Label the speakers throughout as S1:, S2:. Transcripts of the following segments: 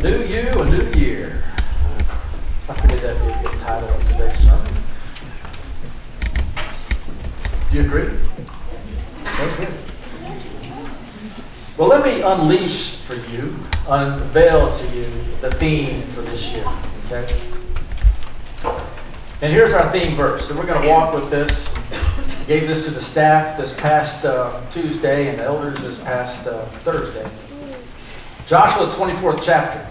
S1: New you, a new year. I figured that'd be a good title of today's sermon. Do you agree? Okay. Well, let me unleash for you, unveil to you the theme for this year. Okay? And here's our theme verse. And we're going to walk with this. I gave this to the staff this past Tuesday and the elders this past Thursday. Joshua 24th chapter,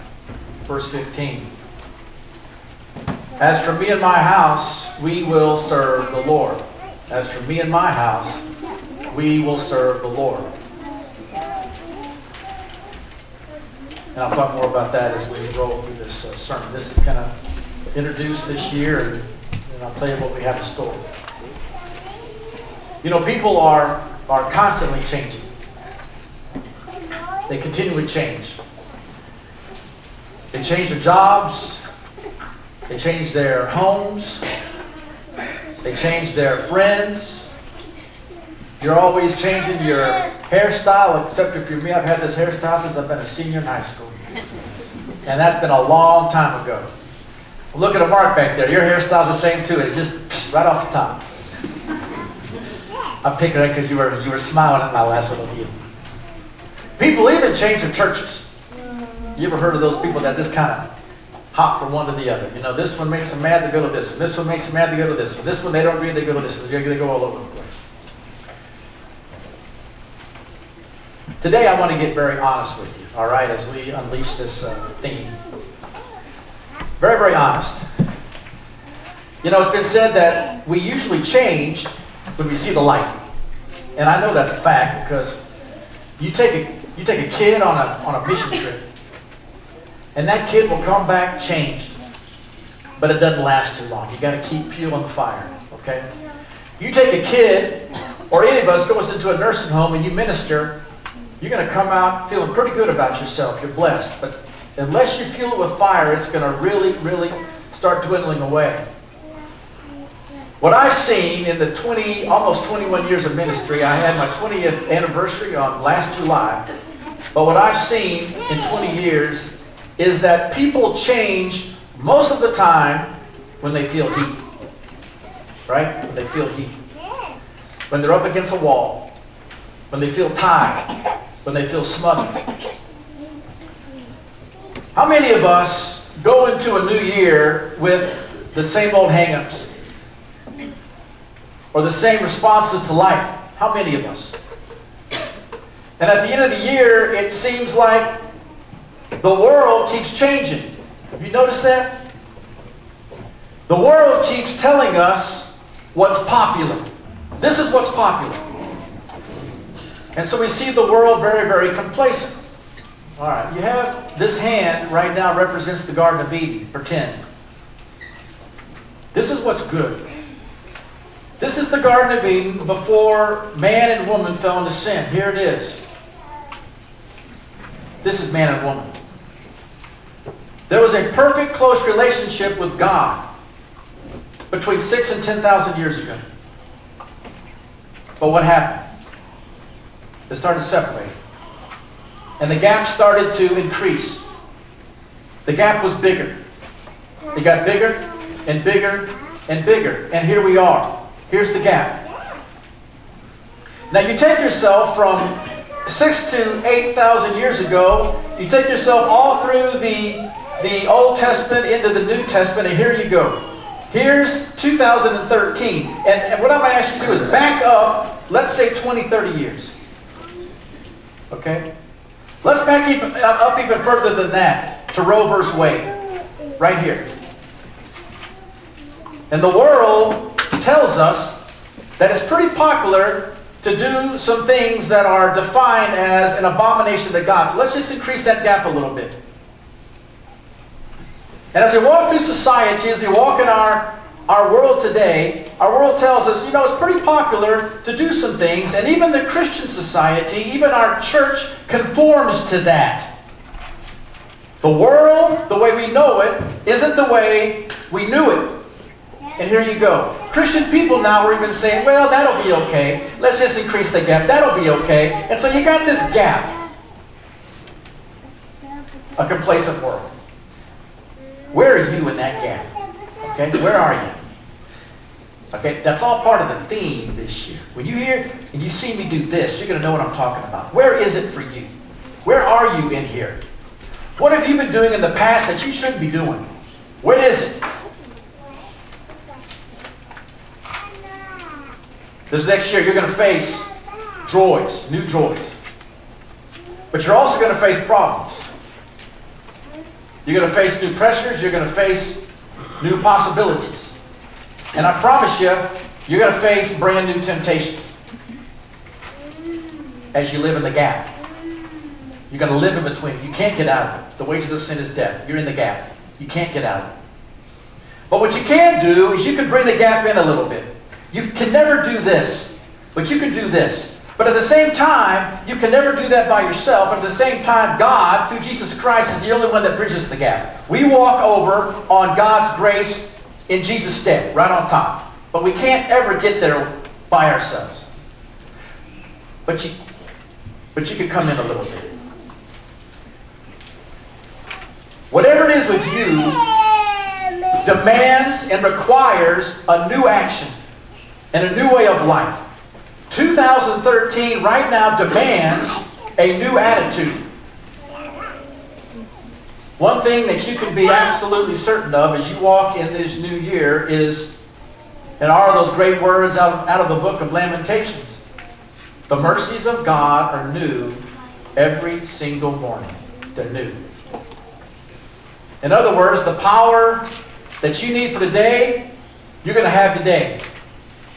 S1: verse 15. As for me and my house, we will serve the Lord. As for me and my house, we will serve the Lord. And I'll talk more about that as we roll through this sermon. This is going to introduce this year, and I'll tell you what we have in store. You know, people are constantly changing. They continually change. They change their jobs. They change their homes. They change their friends. You're always changing your hairstyle, except if you're me. I've had this hairstyle since I've been a senior in high school. And that's been a long time ago. Look at a mark back there. Your hairstyle's the same too. It just right off the top. I'm picking it because you were smiling at my last little deal. People even change their churches. You ever heard of those people that just kind of hop from one to the other? You know, this one makes them mad, they go to this one. This one makes them mad, they go to this one. This one they don't agree, they go to this one. They go all over the place. Today I want to get very honest with you, all right, as we unleash this theme. Very, very honest. You know, it's been said that we usually change when we see the light. And I know that's a fact because you take a kid on a mission trip, and that kid will come back changed. But it doesn't last too long. You got to keep fueling the fire, okay? You take a kid, or any of us goes into a nursing home and you minister, you're going to come out feeling pretty good about yourself. You're blessed. But unless you fuel it with fire, it's going to really, really start dwindling away. What I've seen in the almost 21 years of ministry, I had my 20th anniversary on last July. But what I've seen in 20 years is that people change most of the time when they feel heat. Right? When they feel heat. When they're up against a wall. When they feel tired. When they feel smothered. How many of us go into a new year with the same old hang-ups? Or the same responses to life? How many of us? And at the end of the year, it seems like the world keeps changing. Have you noticed that? The world keeps telling us what's popular. This is what's popular. And so we see the world very, very complacent. All right, you have this hand right now represents the Garden of Eden. Pretend. This is what's good. This is the Garden of Eden before man and woman fell into sin. Here it is. This is man and woman. There was a perfect close relationship with God between 6,000 and 10,000 years ago. But what happened? It started separating. And the gap started to increase. The gap was bigger. It got bigger and bigger and bigger. And here we are. Here's the gap. Now you take yourself from 6,000 to 8,000 years ago, you take yourself all through the Old Testament into the New Testament, and here you go. Here's 2013. And what I'm going to ask you to do is back up, let's say 20, 30 years. Okay? Let's back up even further than that to Roe versus Wade. Right here. And the world tells us that it's pretty popular to do some things that are defined as an abomination to God. So let's just increase that gap a little bit. And as we walk through society, as we walk in our world today, our world tells us, you know, it's pretty popular to do some things. And even the Christian society, even our church, conforms to that. The world, the way we know it, isn't the way we knew it. And here you go. Christian people now are even saying, well, that'll be okay. Let's just increase the gap. That'll be okay. And so you got this gap. a complacent world. Where are you in that gap? Okay, where are you? Okay, that's all part of the theme this year. When you hear and you see me do this, you're going to know what I'm talking about. Where is it for you? Where are you in here? What have you been doing in the past that you shouldn't be doing? What is it? This next year, you're going to face joys, new joys. But you're also going to face problems. You're going to face new pressures. You're going to face new possibilities. And I promise you, you're going to face brand new temptations as you live in the gap. You're going to live in between. You can't get out of it. The wages of sin is death. You're in the gap. You can't get out of it. But what you can do is you can bring the gap in a little bit. You can never do this, but you can do this. But at the same time, you can never do that by yourself. At the same time, God, through Jesus Christ, is the only one that bridges the gap. We walk over on God's grace in Jesus' stead, right on top. But we can't ever get there by ourselves. But you can come in a little bit. Whatever it is with you demands and requires a new action and a new way of life. 2013 right now demands a new attitude. One thing that you can be absolutely certain of as you walk in this new year is, and are those great words out of the book of Lamentations. The mercies of God are new every single morning. They're new. In other words, the power that you need for today, you're going to have today.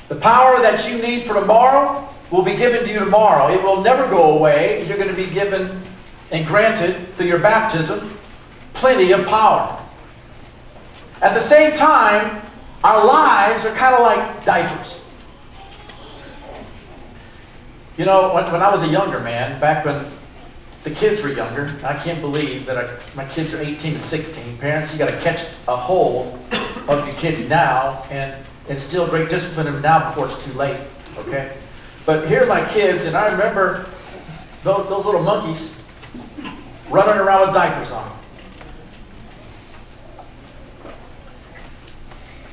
S1: The power that you need for tomorrow will be given to you tomorrow. It will never go away. You're going to be given and granted through your baptism plenty of power. At the same time, our lives are kind of like diapers. You know, when I was a younger man, back when the kids were younger, I can't believe that my kids are 18 to 16. Parents, you got to catch a hold of your kids now and instill great discipline in them now before it's too late. Okay? But here are my kids, and I remember those little monkeys running around with diapers on.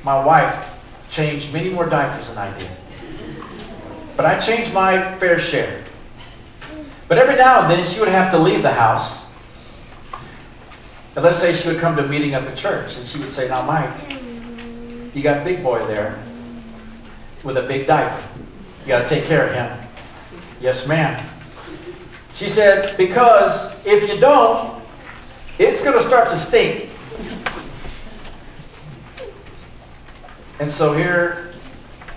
S1: My wife changed many more diapers than I did. But I changed my fair share. But every now and then she would have to leave the house. And let's say she would come to a meeting up at church, and she would say, "Now, Mike, you got big boy there with a big diaper. You got to take care of him." "Yes, ma'am." She said, "Because if you don't, it's going to start to stink." And so here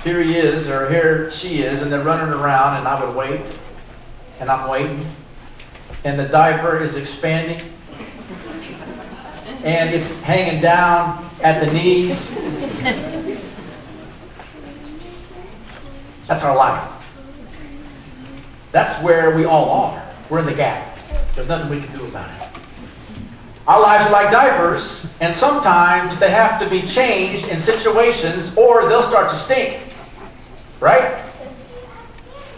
S1: he is, or here she is, and they're running around, and I would wait, and I'm waiting, and the diaper is expanding, and it's hanging down at the knees. That's our life. That's where we all are. We're in the gap. There's nothing we can do about it. Our lives are like diapers, and sometimes they have to be changed in situations or they'll start to stink. Right?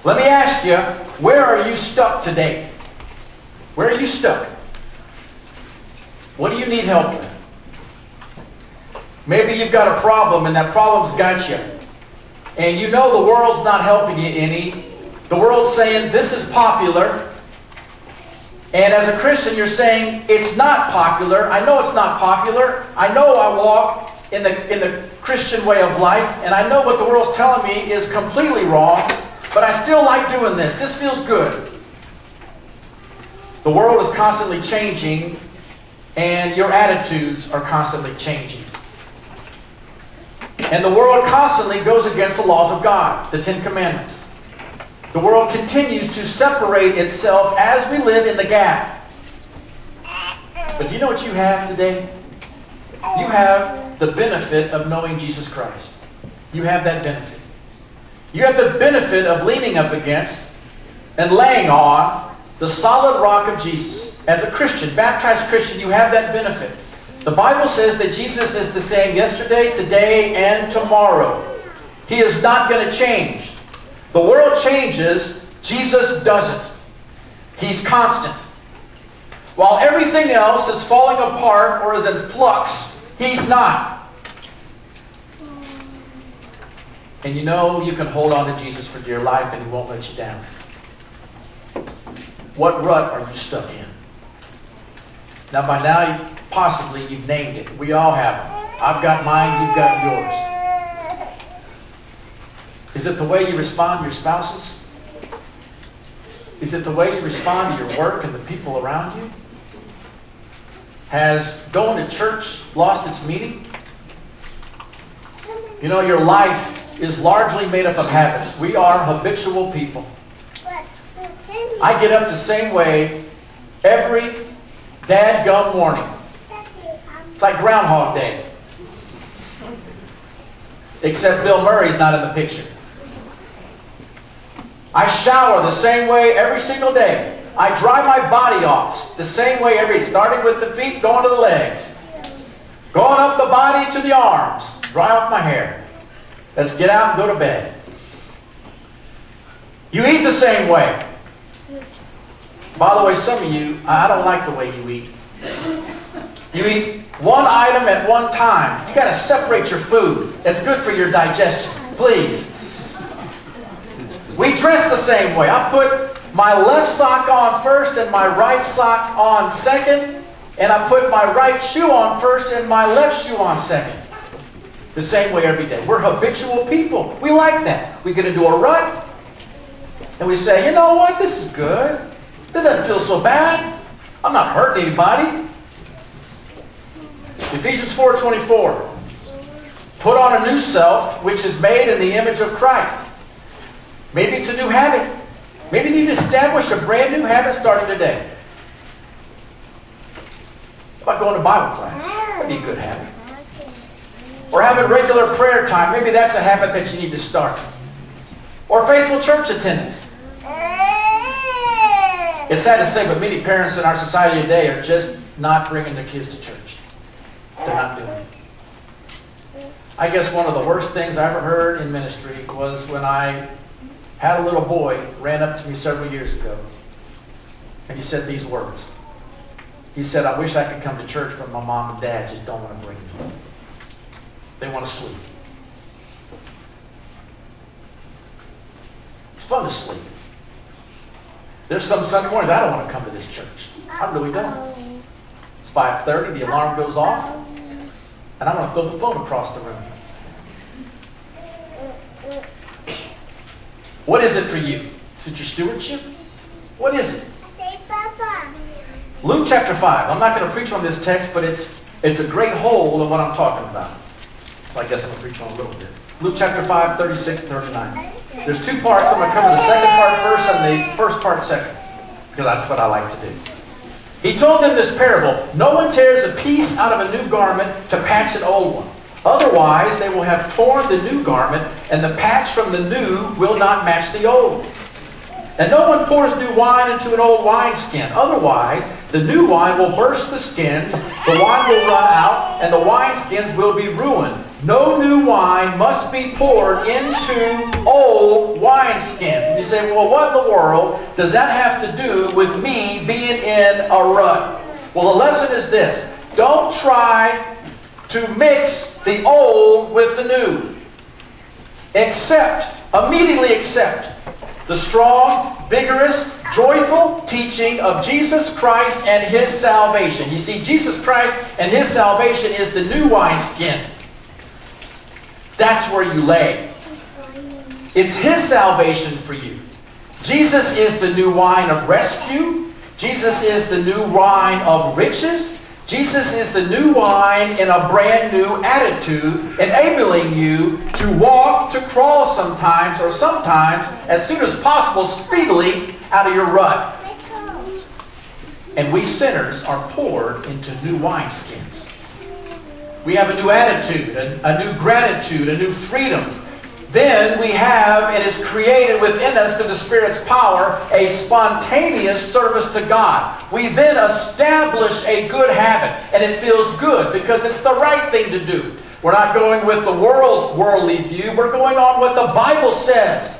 S1: Let me ask you, where are you stuck today? Where are you stuck? What do you need help with? Maybe you've got a problem and that problem's got you. And you know the world's not helping you any. The world's saying this is popular. And as a Christian, you're saying it's not popular. I know it's not popular. I know I walk in the Christian way of life, and I know what the world's telling me is completely wrong, but I still like doing this. This feels good. The world is constantly changing, and your attitudes are constantly changing. And the world constantly goes against the laws of God, the Ten Commandments. The world continues to separate itself as we live in the gap. But do you know what you have today? You have the benefit of knowing Jesus Christ. You have that benefit. You have the benefit of leaning up against and laying on the solid rock of Jesus. As a Christian, baptized Christian, you have that benefit. The Bible says that Jesus is the same yesterday, today, and tomorrow. He is not going to change. The world changes. Jesus doesn't. He's constant. While everything else is falling apart or is in flux, he's not. And you know you can hold on to Jesus for dear life and he won't let you down. What rut are you stuck in? Now by now, possibly you've named it. We all have them. I've got mine, you've got yours. Is it the way you respond to your spouses? Is it the way you respond to your work and the people around you? Has going to church lost its meaning? You know, your life is largely made up of habits. We are habitual people. I get up the same way every dadgum morning. It's like Groundhog Day. Except Bill Murray's not in the picture. I shower the same way every single day. I dry my body off the same way every day, starting with the feet, going to the legs. Going up the body to the arms. Dry off my hair. Let's get out and go to bed. You eat the same way. By the way, some of you, I don't like the way you eat. You eat one item at one time. You got to separate your food. It's good for your digestion. Please. We dress the same way. I put my left sock on first and my right sock on second. And I put my right shoe on first and my left shoe on second. The same way every day. We're habitual people. We like that. We get into a rut and we say, you know what? This is good. That doesn't feel so bad. I'm not hurting anybody. Ephesians 4:24. Put on a new self, which is made in the image of Christ. Maybe it's a new habit. Maybe you need to establish a brand new habit starting today. How about going to Bible class? That'd be a good habit. Or having regular prayer time. Maybe that's a habit that you need to start. Or faithful church attendance. It's sad to say, but many parents in our society today are just not bringing their kids to church. They're not doing it. I guess one of the worst things I ever heard in ministry was when I had a little boy ran up to me several years ago. And he said these words. He said, I wish I could come to church, but my mom and dad just don't want to bring me. They want to sleep. It's fun to sleep. There's some Sunday mornings I don't want to come to this church. I really don't. It's 5:30, the alarm goes off, and I'm going to throw the phone across the room. What is it for you? Is it your stewardship? What is it? Luke chapter 5. I'm not going to preach on this text, but it's a great hold of what I'm talking about. So I guess I'm going to preach on a little bit. Luke chapter 5, 36 and 39. There's two parts. I'm going to cover the second part first and the first part second, because that's what I like to do. He told them this parable. No one tears a piece out of a new garment to patch an old one. Otherwise, they will have torn the new garment, and the patch from the new will not match the old. And no one pours new wine into an old wineskin. Otherwise, the new wine will burst the skins, the wine will run out, and the wineskins will be ruined. No new wine must be poured into old wineskins. And you say, well, what in the world does that have to do with me being in a rut? Well, the lesson is this. Don't try to mix the old with the new. Immediately accept the strong, vigorous, joyful teaching of Jesus Christ and His salvation. You see, Jesus Christ and His salvation is the new wineskin. That's where you lay. It's His salvation for you. Jesus is the new wine of rescue. Jesus is the new wine of riches. Jesus is the new wine in a brand new attitude, enabling you to walk, to crawl sometimes, or sometimes, as soon as possible, speedily out of your rut. And we sinners are poured into new wineskins. We have a new attitude, a new gratitude, a new freedom. Then we have, and is created within us through the Spirit's power, a spontaneous service to God. We then establish a good habit, and it feels good because it's the right thing to do. We're not going with the world's worldly view. We're going on what the Bible says.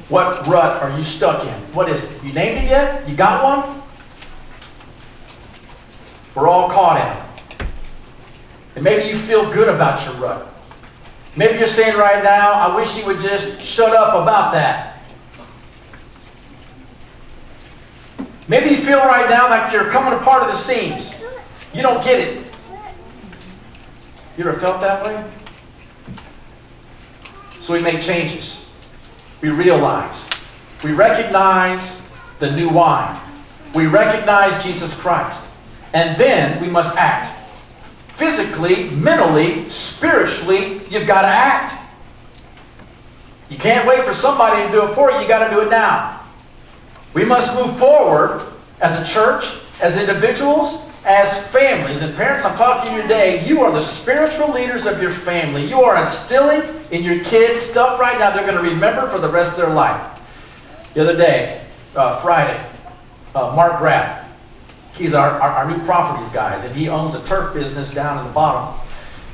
S1: What rut are you stuck in? What is it? You named it yet? You got one? We're all caught in it. And maybe you feel good about your rut. Maybe you're saying right now, I wish he would just shut up about that. Maybe you feel right now like you're coming apart at the seams. You don't get it. You ever felt that way? So we make changes. We realize. We recognize the new wine. We recognize Jesus Christ. And then we must act. Physically, mentally, spiritually, you've got to act. You can't wait for somebody to do it for you. You've got to do it now. We must move forward as a church, as individuals, as families. And parents, I'm talking to you today. You are the spiritual leaders of your family. You are instilling in your kids stuff right now they're going to remember for the rest of their life. The other day, Friday, Mark Graff, he's our new properties guys, and he owns a turf business down in the bottom.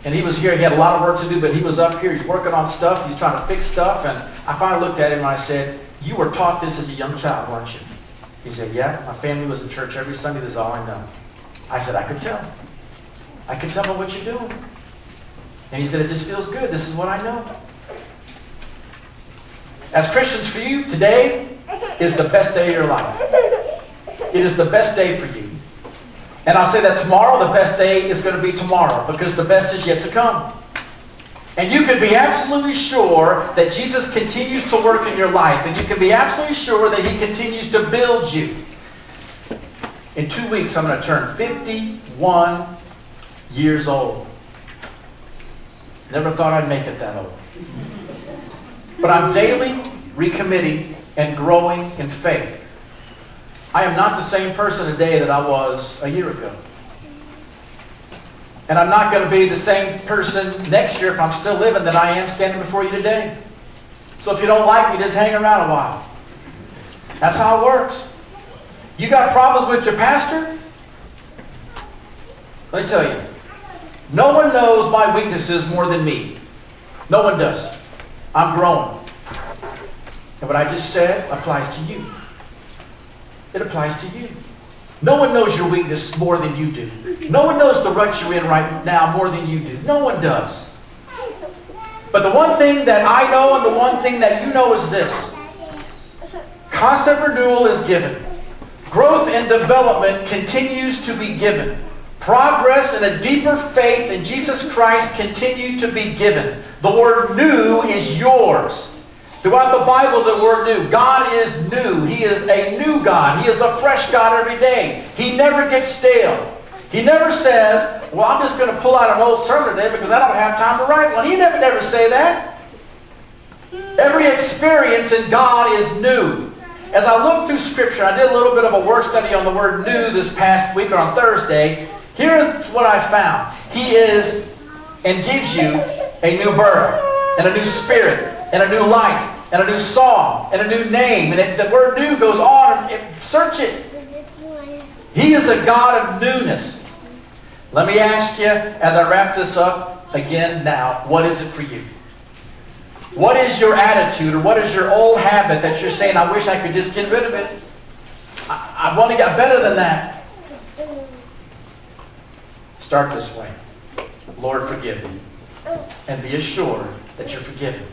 S1: And he was here. He had a lot of work to do, but he was up here. He's working on stuff. He's trying to fix stuff. And I finally looked at him and I said, you were taught this as a young child, weren't you? He said, yeah, my family was in church every Sunday. This is all I know. I said, I could tell. I could tell by what you're doing. And he said, it just feels good. This is what I know. As Christians, for you, today is the best day of your life. It is the best day for you. And I'll say that tomorrow, the best day is going to be tomorrow, because the best is yet to come. And you can be absolutely sure that Jesus continues to work in your life. And you can be absolutely sure that He continues to build you. In 2 weeks, I'm going to turn 51 years old. Never thought I'd make it that old. But I'm daily recommitting and growing in faith. I am not the same person today that I was a year ago. And I'm not going to be the same person next year if I'm still living that I am standing before you today. So if you don't like me, just hang around a while. That's how it works. You got problems with your pastor? Let me tell you. No one knows my weaknesses more than me. No one does. I'm growing. And what I just said applies to you. It applies to you. No one knows your weakness more than you do. No one knows the rut you're in right now more than you do. No one does. But the one thing that I know and the one thing that you know is this. Constant renewal is given. Growth and development continues to be given. Progress and a deeper faith in Jesus Christ continue to be given. The word new is yours. Throughout the Bible, the word new. God is new. He is a new God. He is a fresh God every day. He never gets stale. He never says, well, I'm just going to pull out an old sermon today because I don't have time to write one. He never say that. Every experience in God is new. As I look through Scripture, I did a little bit of a word study on the word new this past week or on Thursday. Here's what I found. He is and gives you a new birth and a new spirit and a new life and a new song and a new name. And the word new goes on. And search it. He is a God of newness. Let me ask you, as I wrap this up again now, what is it for you? What is your attitude, or what is your old habit that you're saying, I wish I could just get rid of it? I want to get better than that. Start this way. Lord, forgive me. And be assured that you're forgiven.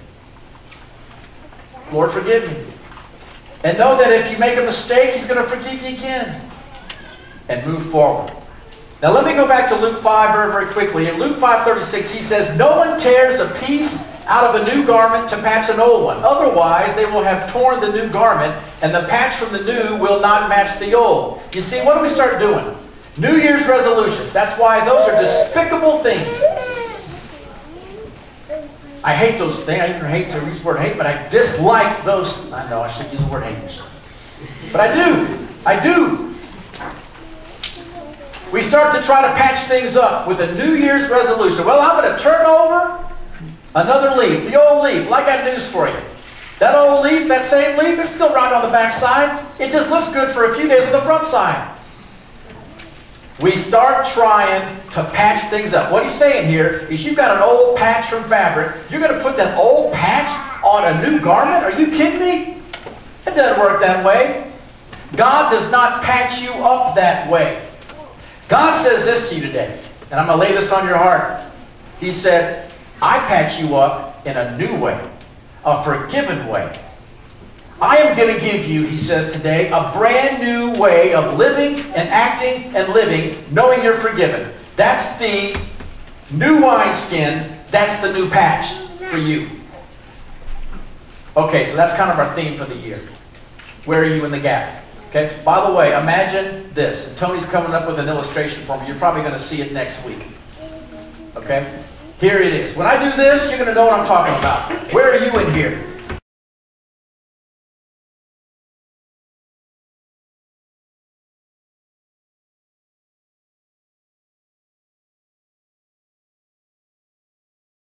S1: Lord, forgive me. And know that if you make a mistake, He's going to forgive you again. And move forward. Now let me go back to Luke 5 very, very quickly. In Luke 5:36, He says, no one tears a piece out of a new garment to patch an old one. Otherwise, they will have torn the new garment, and the patch from the new will not match the old. You see, what do we start doing? New Year's resolutions. That's why those are despicable things. I hate those things. I even hate to use the word hate, but I dislike those. I know I should use the word hate. But I do. I do. We start to try to patch things up with a New Year's resolution. Well, I'm going to turn over another leaf, the old leaf. Well, I got news for you. That old leaf, that same leaf, it's still right on the back side. It just looks good for a few days on the front side. We start trying to patch things up. What he's saying here is you've got an old patch from fabric. You're going to put that old patch on a new garment? Are you kidding me? It doesn't work that way. God does not patch you up that way. God says this to you today, and I'm going to lay this on your heart. He said, I patch you up in a new way, a forgiven way. I am going to give you, he says today, a brand new way of living and acting and living, knowing you're forgiven. That's the new wineskin. That's the new patch for you. Okay, so that's kind of our theme for the year. Where are you in the gap? Okay. By the way, imagine this. And Tony's coming up with an illustration for me. You're probably going to see it next week. Okay? Here it is. When I do this, you're going to know what I'm talking about. Where are you in here?